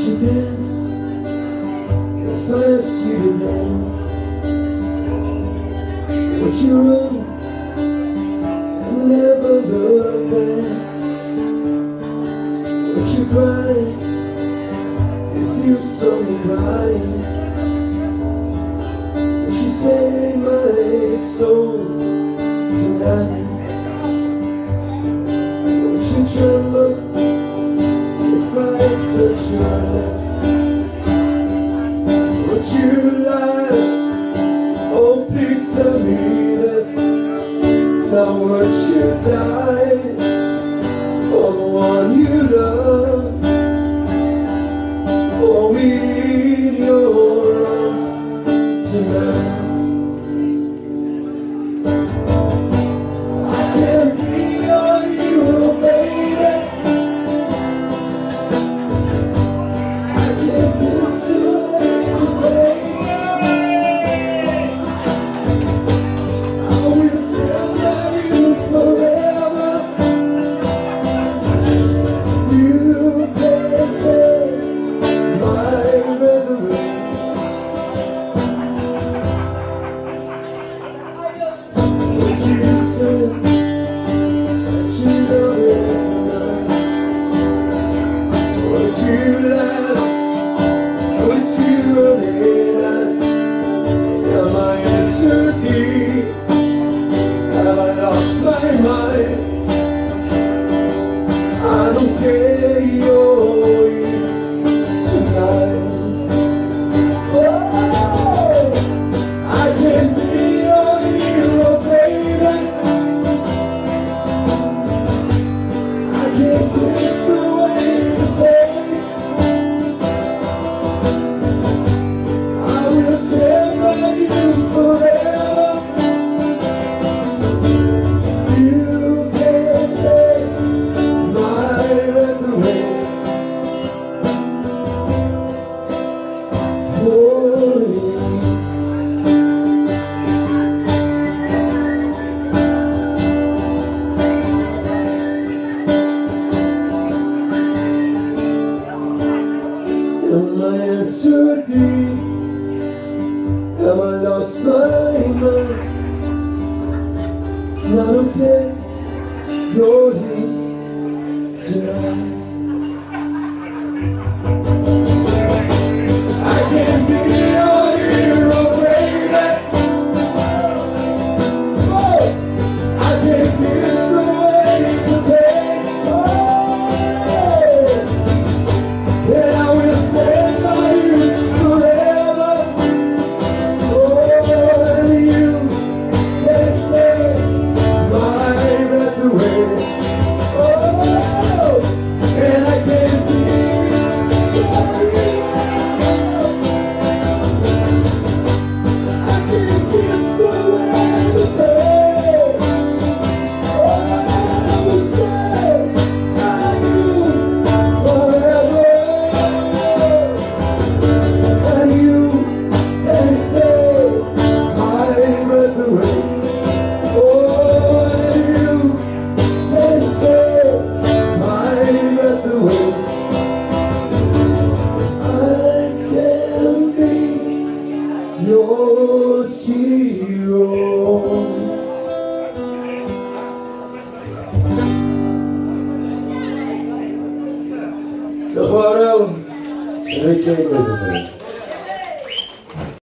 you dance? If I ask you to dance, would you run and never look back? Would you cry if you saw me crying? Would you save my soul tonight? Would you tremble if I touch your lips? Would you lie? Oh, please tell me this. Now would you die for the one you love? Or me in your arms tonight? I can't be your hero, baby. I can't kiss away the pain. I will stand by you forever. You can't take my breath away. Would you say that you know it's mine? Would you laugh? Would you run it out? Am I in too deep? Have I lost my mind? I don't care, you're here tonight. Oh, I can't be your hero, baby. I can't kiss away the pain. I will stand by you forever. You can't take my breath away. Oh, yeah. Am I in too deep? Have I lost my mind? And I don't care, you're here tonight. I can't be your hero, baby. Oh, I can't kiss away the pain. Oh, and I will stand by you forever. Oh, you can't take my breath away. Oh, and I can't be your hero. I can't kiss away the pain. Oh, I will stand by you forever. And you can take my breath away. Oh, you can take my breath away. I can be your hero. Agora, eu quero